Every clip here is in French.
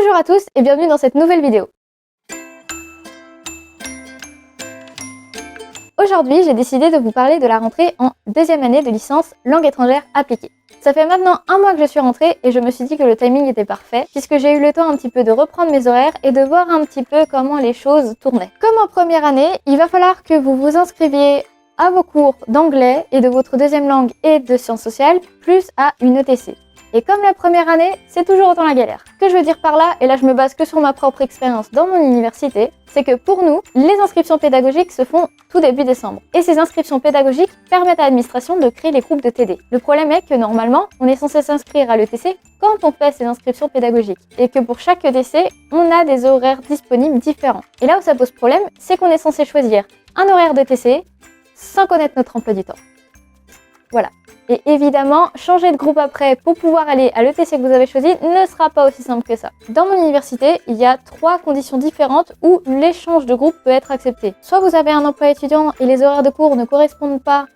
Bonjour à tous et bienvenue dans cette nouvelle vidéo. Aujourd'hui, j'ai décidé de vous parler de la rentrée en deuxième année de licence langue étrangère appliquée. Ça fait maintenant un mois que je suis rentrée et je me suis dit que le timing était parfait puisque j'ai eu le temps un petit peu de reprendre mes horaires et de voir un petit peu comment les choses tournaient. Comme en première année, il va falloir que vous vous inscriviez à vos cours d'anglais et de votre deuxième langue et de sciences sociales, plus à une ETC. Et comme la première année, c'est toujours autant la galère. Ce que je veux dire par là, et là je me base que sur ma propre expérience dans mon université, c'est que pour nous, les inscriptions pédagogiques se font tout début décembre. Et ces inscriptions pédagogiques permettent à l'administration de créer les groupes de TD. Le problème est que normalement, on est censé s'inscrire à l'ETC quand on fait ces inscriptions pédagogiques. Et que pour chaque ETC, on a des horaires disponibles différents. Et là où ça pose problème, c'est qu'on est censé choisir un horaire d'ETC sans connaître notre emploi du temps. Voilà. Et évidemment, changer de groupe après pour pouvoir aller à l'ETC que vous avez choisi ne sera pas aussi simple que ça. Dans mon université, il y a 3 conditions différentes où l'échange de groupe peut être accepté. Soit vous avez un emploi étudiant et les horaires de cours ne correspondent pas,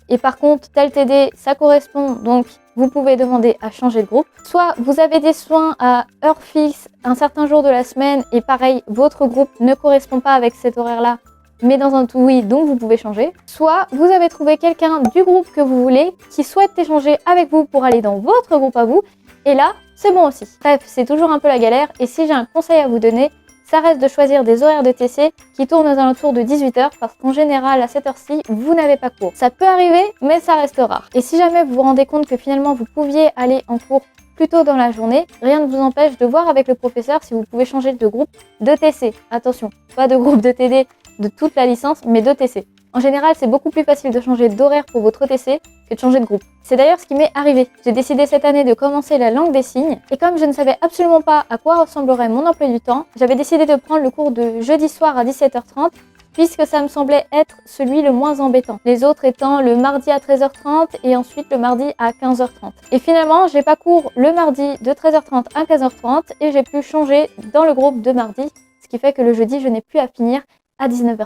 et par contre, tel TD, ça correspond, donc vous pouvez demander à changer de groupe. Soit vous avez des soins à heure fixe un certain jour de la semaine, et pareil, votre groupe ne correspond pas avec cet horaire-là, mais dans un tout oui, donc vous pouvez changer. Soit vous avez trouvé quelqu'un du groupe que vous voulez qui souhaite échanger avec vous pour aller dans votre groupe à vous, et là, c'est bon aussi. Bref, c'est toujours un peu la galère, et si j'ai un conseil à vous donner, ça reste de choisir des horaires de TC qui tournent aux alentours de 18h, parce qu'en général, à cette heure-ci, vous n'avez pas cours. Ça peut arriver, mais ça reste rare. Et si jamais vous vous rendez compte que finalement vous pouviez aller en cours plus tôt dans la journée, rien ne vous empêche de voir avec le professeur si vous pouvez changer de groupe de TC. Attention, pas de groupe de TD de toute la licence, mais de TC. En général, c'est beaucoup plus facile de changer d'horaire pour votre TC que de changer de groupe. C'est d'ailleurs ce qui m'est arrivé. J'ai décidé cette année de commencer la langue des signes, et comme je ne savais absolument pas à quoi ressemblerait mon emploi du temps, j'avais décidé de prendre le cours de jeudi soir à 17h30, puisque ça me semblait être celui le moins embêtant. Les autres étant le mardi à 13h30 et ensuite le mardi à 15h30. Et finalement, j'ai pas cours le mardi de 13h30 à 15h30 et j'ai pu changer dans le groupe de mardi, ce qui fait que le jeudi, je n'ai plus à finir à 19h30.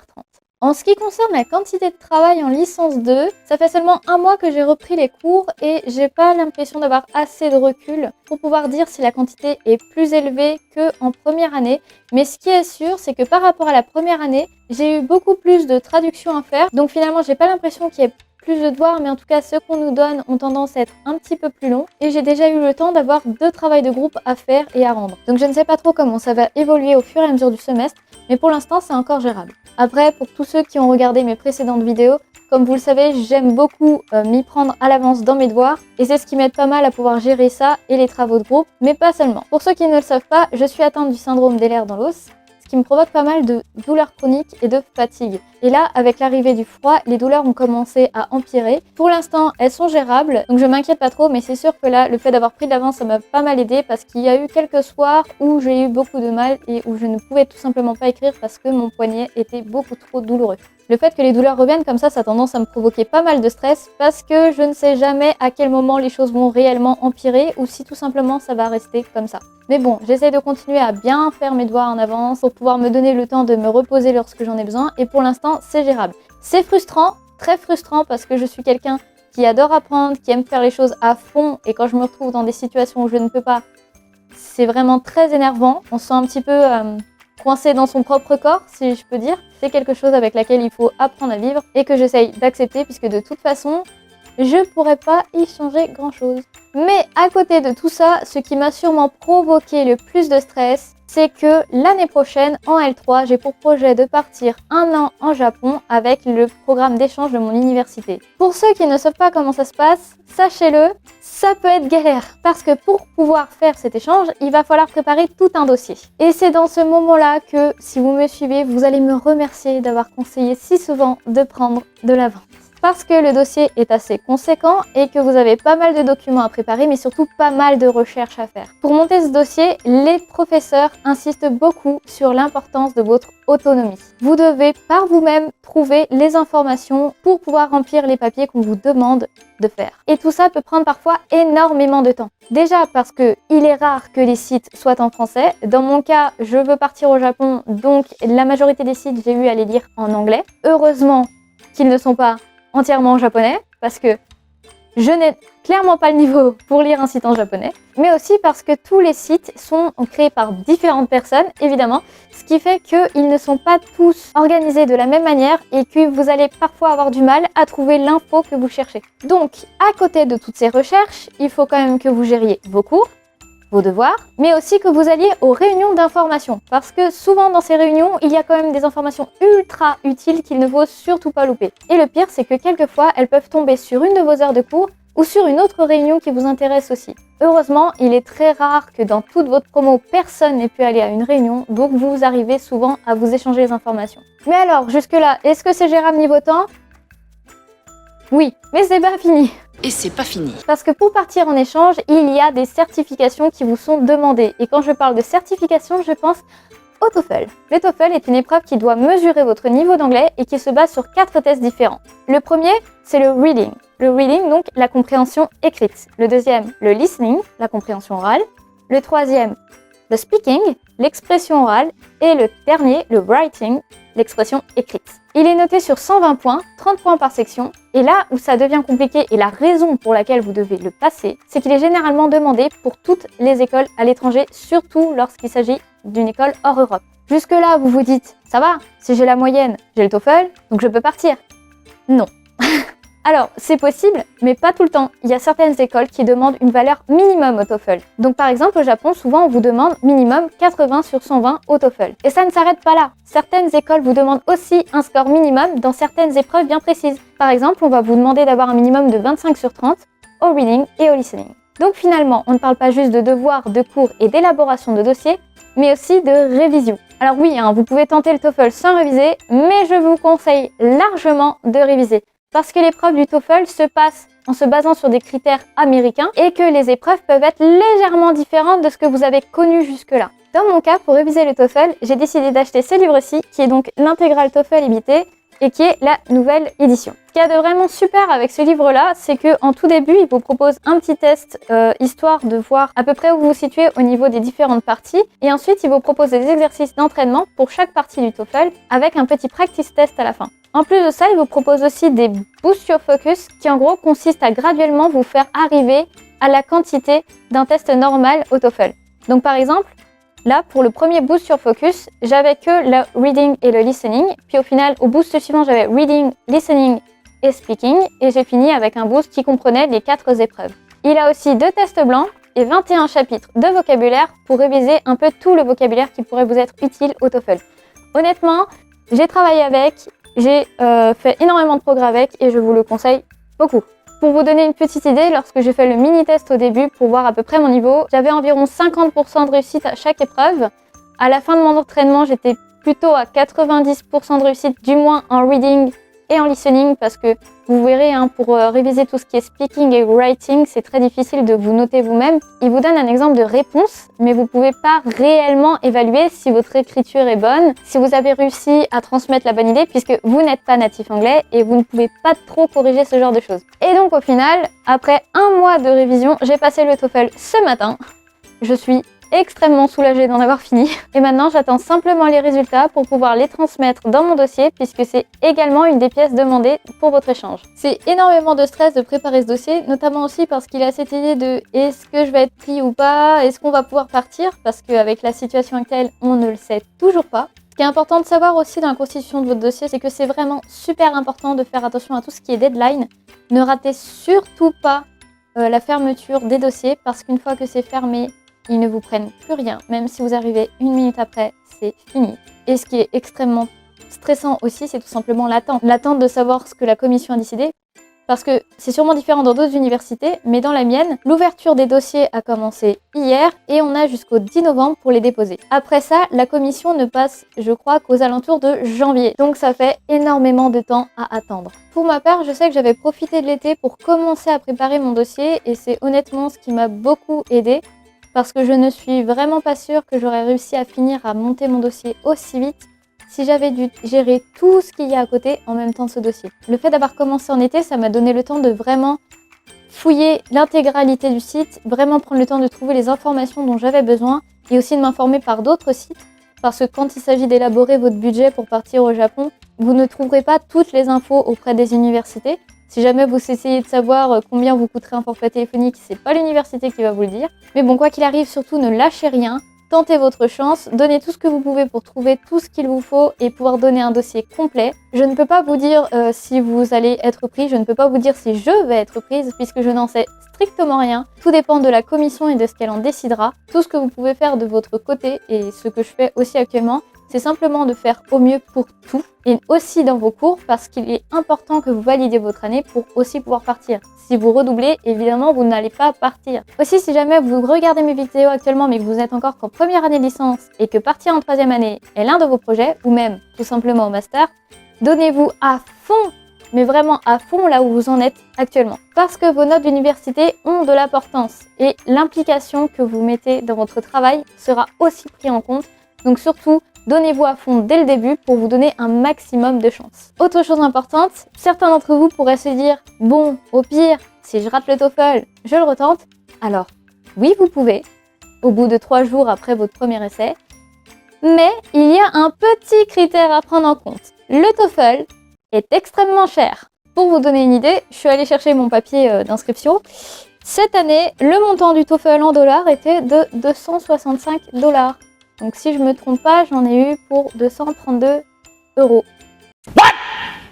En ce qui concerne la quantité de travail en licence 2, ça fait seulement un mois que j'ai repris les cours et j'ai pas l'impression d'avoir assez de recul pour pouvoir dire si la quantité est plus élevée qu'en première année. Mais ce qui est sûr, c'est que par rapport à la première année, j'ai eu beaucoup plus de traductions à faire. Donc finalement, j'ai pas l'impression qu'il y ait plus de devoirs, mais en tout cas, ceux qu'on nous donne ont tendance à être un petit peu plus longs. Et j'ai déjà eu le temps d'avoir 2 travaux de groupe à faire et à rendre. Donc je ne sais pas trop comment ça va évoluer au fur et à mesure du semestre, mais pour l'instant, c'est encore gérable. Après, pour tous ceux qui ont regardé mes précédentes vidéos, comme vous le savez, j'aime beaucoup m'y prendre à l'avance dans mes devoirs et c'est ce qui m'aide pas mal à pouvoir gérer ça et les travaux de groupe, mais pas seulement. Pour ceux qui ne le savent pas, je suis atteinte du syndrome d'Ehlers dans l'os, ce qui me provoque pas mal de douleurs chroniques et de fatigue. Et là, avec l'arrivée du froid, les douleurs ont commencé à empirer. Pour l'instant, elles sont gérables, donc je m'inquiète pas trop, mais c'est sûr que là, le fait d'avoir pris de l'avance, ça m'a pas mal aidé parce qu'il y a eu quelques soirs où j'ai eu beaucoup de mal et où je ne pouvais tout simplement pas écrire parce que mon poignet était beaucoup trop douloureux. Le fait que les douleurs reviennent comme ça a tendance à me provoquer pas mal de stress parce que je ne sais jamais à quel moment les choses vont réellement empirer ou si tout simplement ça va rester comme ça. Mais bon, j'essaie de continuer à bien faire mes devoirs en avance pour pouvoir me donner le temps de me reposer lorsque j'en ai besoin et pour l'instant c'est gérable. C'est frustrant, très frustrant parce que je suis quelqu'un qui adore apprendre, qui aime faire les choses à fond et quand je me retrouve dans des situations où je ne peux pas, c'est vraiment très énervant. On se sent un petit peu coincé dans son propre corps, si je peux dire. C'est quelque chose avec laquelle il faut apprendre à vivre et que j'essaye d'accepter puisque de toute façon, je pourrais pas y changer grand chose. Mais à côté de tout ça, ce qui m'a sûrement provoqué le plus de stress, c'est que l'année prochaine, en L3, j'ai pour projet de partir 1 an en Japon avec le programme d'échange de mon université. Pour ceux qui ne savent pas comment ça se passe, sachez-le, ça peut être galère. Parce que pour pouvoir faire cet échange, il va falloir préparer tout un dossier. Et c'est dans ce moment-là que, si vous me suivez, vous allez me remercier d'avoir conseillé si souvent de prendre de l'avance. Parce que le dossier est assez conséquent et que vous avez pas mal de documents à préparer, mais surtout pas mal de recherches à faire. Pour monter ce dossier, les professeurs insistent beaucoup sur l'importance de votre autonomie. Vous devez par vous-même trouver les informations pour pouvoir remplir les papiers qu'on vous demande de faire. Et tout ça peut prendre parfois énormément de temps. Déjà parce que il est rare que les sites soient en français. Dans mon cas, je veux partir au Japon, donc la majorité des sites, j'ai eu à les lire en anglais. Heureusement qu'ils ne sont pas entièrement en japonais, parce que je n'ai clairement pas le niveau pour lire un site en japonais, mais aussi parce que tous les sites sont créés par différentes personnes, évidemment, ce qui fait qu'ils ne sont pas tous organisés de la même manière et que vous allez parfois avoir du mal à trouver l'info que vous cherchez. Donc, à côté de toutes ces recherches, il faut quand même que vous gériez vos cours, vos devoirs, mais aussi que vous alliez aux réunions d'information. Parce que souvent dans ces réunions, il y a quand même des informations ultra utiles qu'il ne faut surtout pas louper. Et le pire, c'est que quelquefois, elles peuvent tomber sur une de vos heures de cours ou sur une autre réunion qui vous intéresse aussi. Heureusement, il est très rare que dans toute votre promo, personne n'ait pu aller à une réunion, donc vous arrivez souvent à vous échanger les informations. Mais alors, jusque-là, est-ce que c'est gérable niveau temps ? Oui, mais c'est pas fini. Et c'est pas fini. Parce que pour partir en échange, il y a des certifications qui vous sont demandées. Et quand je parle de certification, je pense au TOEFL. Le TOEFL est une épreuve qui doit mesurer votre niveau d'anglais et qui se base sur 4 tests différents. Le premier, c'est le reading. Le reading, donc la compréhension écrite. Le deuxième, le listening, la compréhension orale. Le troisième, le speaking, l'expression orale. Et le dernier, le writing, l'expression écrite. Il est noté sur 120 points, 30 points par section. Et là où ça devient compliqué et la raison pour laquelle vous devez le passer, c'est qu'il est généralement demandé pour toutes les écoles à l'étranger, surtout lorsqu'il s'agit d'une école hors Europe. Jusque-là, vous vous dites, ça va, si j'ai la moyenne, j'ai le TOEFL, donc je peux partir. Non. Alors, c'est possible, mais pas tout le temps. Il y a certaines écoles qui demandent une valeur minimum au TOEFL. Donc par exemple, au Japon, souvent on vous demande minimum 80 sur 120 au TOEFL. Et ça ne s'arrête pas là. Certaines écoles vous demandent aussi un score minimum dans certaines épreuves bien précises. Par exemple, on va vous demander d'avoir un minimum de 25 sur 30 au reading et au listening. Donc finalement, on ne parle pas juste de devoirs, de cours et d'élaboration de dossiers, mais aussi de révision. Alors oui, vous pouvez tenter le TOEFL sans réviser, mais je vous conseille largement de réviser. Parce que l'épreuve du TOEFL se passe en se basant sur des critères américains et que les épreuves peuvent être légèrement différentes de ce que vous avez connu jusque-là. Dans mon cas, pour réviser le TOEFL, j'ai décidé d'acheter ce livre-ci, qui est donc l'intégrale TOEFL édité et qui est la nouvelle édition. Ce qu'il y a de vraiment super avec ce livre-là, c'est qu'en tout début, il vous propose un petit test histoire de voir à peu près où vous vous situez au niveau des différentes parties. Et ensuite, il vous propose des exercices d'entraînement pour chaque partie du TOEFL avec un petit practice test à la fin. En plus de ça, il vous propose aussi des Boost Your Focus qui en gros consistent à graduellement vous faire arriver à la quantité d'un test normal au TOEFL. Donc par exemple, là pour le premier Boost Your Focus, j'avais que le reading et le listening, puis au final au boost suivant j'avais reading, listening et speaking et j'ai fini avec un boost qui comprenait les 4 épreuves. Il a aussi 2 tests blancs et 21 chapitres de vocabulaire pour réviser un peu tout le vocabulaire qui pourrait vous être utile au TOEFL. Honnêtement, j'ai travaillé avec, j'ai fait énormément de progrès avec et je vous le conseille beaucoup. Pour vous donner une petite idée, lorsque j'ai fait le mini-test au début pour voir à peu près mon niveau, j'avais environ 50% de réussite à chaque épreuve. À la fin de mon entraînement, j'étais plutôt à 90% de réussite, du moins en reading et en listening, parce que vous verrez, pour réviser tout ce qui est speaking et writing, c'est très difficile de vous noter vous-même. Il vous donne un exemple de réponse, mais vous ne pouvez pas réellement évaluer si votre écriture est bonne, si vous avez réussi à transmettre la bonne idée, puisque vous n'êtes pas natif anglais et vous ne pouvez pas trop corriger ce genre de choses. Et donc au final, après 1 mois de révision, j'ai passé le TOEFL ce matin. Je suis extrêmement soulagée d'en avoir fini. Et maintenant, j'attends simplement les résultats pour pouvoir les transmettre dans mon dossier puisque c'est également une des pièces demandées pour votre échange. C'est énormément de stress de préparer ce dossier, notamment aussi parce qu'il a cette idée de est-ce que je vais être pris ou pas, est-ce qu'on va pouvoir partir, parce qu'avec la situation actuelle, on ne le sait toujours pas. Ce qui est important de savoir aussi dans la constitution de votre dossier, c'est que c'est vraiment super important de faire attention à tout ce qui est deadline. Ne ratez surtout pas la fermeture des dossiers parce qu'une fois que c'est fermé, ils ne vous prennent plus rien, même si vous arrivez 1 minute après, c'est fini. Et ce qui est extrêmement stressant aussi, c'est tout simplement l'attente. L'attente de savoir ce que la commission a décidé, parce que c'est sûrement différent dans d'autres universités, mais dans la mienne, l'ouverture des dossiers a commencé hier et on a jusqu'au 10 novembre pour les déposer. Après ça, la commission ne passe, je crois, qu'aux alentours de janvier. Donc ça fait énormément de temps à attendre. Pour ma part, je sais que j'avais profité de l'été pour commencer à préparer mon dossier et c'est honnêtement ce qui m'a beaucoup aidé. Parce que je ne suis vraiment pas sûre que j'aurais réussi à finir à monter mon dossier aussi vite si j'avais dû gérer tout ce qu'il y a à côté en même temps de ce dossier. Le fait d'avoir commencé en été, ça m'a donné le temps de vraiment fouiller l'intégralité du site, vraiment prendre le temps de trouver les informations dont j'avais besoin et aussi de m'informer par d'autres sites. Parce que quand il s'agit d'élaborer votre budget pour partir au Japon, vous ne trouverez pas toutes les infos auprès des universités. Si jamais vous essayez de savoir combien vous coûterait un forfait téléphonique, c'est pas l'université qui va vous le dire. Mais bon, quoi qu'il arrive, surtout ne lâchez rien. Tentez votre chance, donnez tout ce que vous pouvez pour trouver tout ce qu'il vous faut et pouvoir donner un dossier complet. Je ne peux pas vous dire si vous allez être pris, je ne peux pas vous dire si je vais être prise puisque je n'en sais strictement rien. Tout dépend de la commission et de ce qu'elle en décidera. Tout ce que vous pouvez faire de votre côté et ce que je fais aussi actuellement, c'est simplement de faire au mieux pour tout et aussi dans vos cours parce qu'il est important que vous validiez votre année pour aussi pouvoir partir. Si vous redoublez, évidemment, vous n'allez pas partir. Aussi, si jamais vous regardez mes vidéos actuellement mais que vous êtes encore qu'en première année de licence et que partir en troisième année est l'un de vos projets ou même tout simplement au master, donnez-vous à fond, mais vraiment à fond là où vous en êtes actuellement. Parce que vos notes d'université ont de l'importance et l'implication que vous mettez dans votre travail sera aussi pris en compte. Donc surtout, donnez-vous à fond dès le début pour vous donner un maximum de chance. Autre chose importante, certains d'entre vous pourraient se dire « Bon, au pire, si je rate le TOEFL, je le retente ». Alors, oui, vous pouvez, au bout de 3 jours après votre premier essai, mais il y a un petit critère à prendre en compte. Le TOEFL est extrêmement cher. Pour vous donner une idée, je suis allée chercher mon papier d'inscription. Cette année, le montant du TOEFL en dollars était de 265 $. Donc si je me trompe pas, j'en ai eu pour 232 €.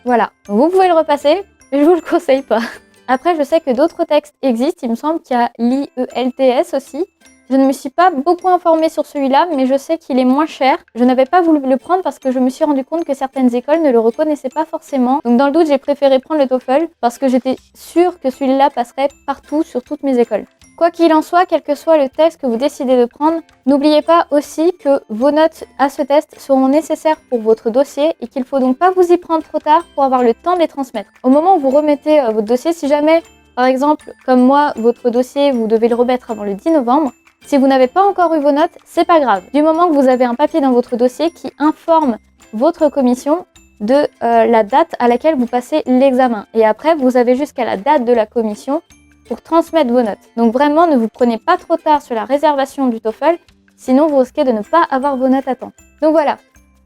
Voilà, vous pouvez le repasser, mais je vous le conseille pas. Après, je sais que d'autres textes existent, il me semble qu'il y a l'IELTS aussi. Je ne me suis pas beaucoup informée sur celui-là, mais je sais qu'il est moins cher. Je n'avais pas voulu le prendre parce que je me suis rendu compte que certaines écoles ne le reconnaissaient pas forcément. Donc dans le doute, j'ai préféré prendre le TOEFL parce que j'étais sûre que celui-là passerait partout sur toutes mes écoles. Quoi qu'il en soit, quel que soit le test que vous décidez de prendre, n'oubliez pas aussi que vos notes à ce test seront nécessaires pour votre dossier et qu'il ne faut donc pas vous y prendre trop tard pour avoir le temps de les transmettre. Au moment où vous remettez votre dossier, si jamais, par exemple, comme moi, votre dossier, vous devez le remettre avant le 10 novembre, si vous n'avez pas encore eu vos notes, c'est pas grave. Du moment que vous avez un papier dans votre dossier qui informe votre commission de la date à laquelle vous passez l'examen. Et après, vous avez jusqu'à la date de la commission pour transmettre vos notes. Donc vraiment, ne vous prenez pas trop tard sur la réservation du TOEFL, sinon vous risquez de ne pas avoir vos notes à temps. Donc voilà,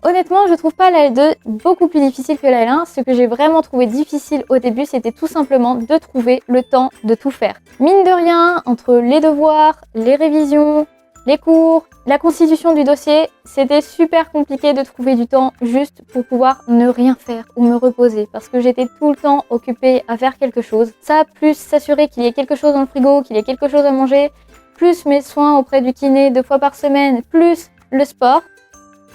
honnêtement, je trouve pas la L2 beaucoup plus difficile que la L1. Ce que j'ai vraiment trouvé difficile au début, c'était tout simplement de trouver le temps de tout faire. Mine de rien, entre les devoirs, les révisions, les cours, la constitution du dossier, c'était super compliqué de trouver du temps juste pour pouvoir ne rien faire ou me reposer parce que j'étais tout le temps occupée à faire quelque chose. Ça, plus s'assurer qu'il y ait quelque chose dans le frigo, qu'il y ait quelque chose à manger, plus mes soins auprès du kiné 2 fois par semaine, plus le sport,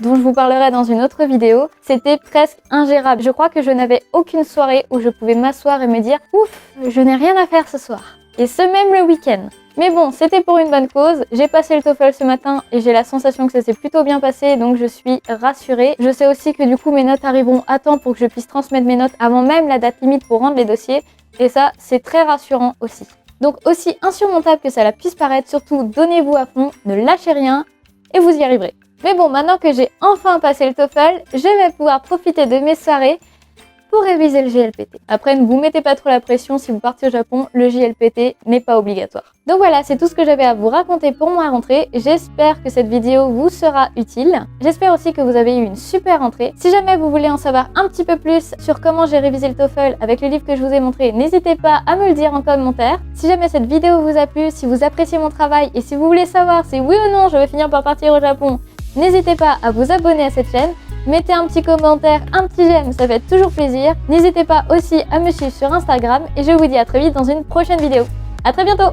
dont je vous parlerai dans une autre vidéo, c'était presque ingérable. Je crois que je n'avais aucune soirée où je pouvais m'asseoir et me dire « Ouf, je n'ai rien à faire ce soir ». Et ce même le week-end. Mais bon, c'était pour une bonne cause. J'ai passé le TOEFL ce matin et j'ai la sensation que ça s'est plutôt bien passé, donc je suis rassurée. Je sais aussi que du coup mes notes arriveront à temps pour que je puisse transmettre mes notes avant même la date limite pour rendre les dossiers. Et ça, c'est très rassurant aussi. Donc aussi insurmontable que ça puisse paraître, surtout donnez-vous à fond, ne lâchez rien et vous y arriverez. Mais bon, maintenant que j'ai enfin passé le TOEFL, je vais pouvoir profiter de mes soirées pour réviser le JLPT. Après, ne vous mettez pas trop la pression si vous partez au Japon, le JLPT n'est pas obligatoire. Donc voilà, c'est tout ce que j'avais à vous raconter pour ma rentrée. J'espère que cette vidéo vous sera utile. J'espère aussi que vous avez eu une super rentrée. Si jamais vous voulez en savoir un petit peu plus sur comment j'ai révisé le TOEFL avec le livre que je vous ai montré, n'hésitez pas à me le dire en commentaire. Si jamais cette vidéo vous a plu, si vous appréciez mon travail et si vous voulez savoir si oui ou non je vais finir par partir au Japon, n'hésitez pas à vous abonner à cette chaîne. Mettez un petit commentaire, un petit j'aime, ça fait toujours plaisir. N'hésitez pas aussi à me suivre sur Instagram et je vous dis à très vite dans une prochaine vidéo. À très bientôt!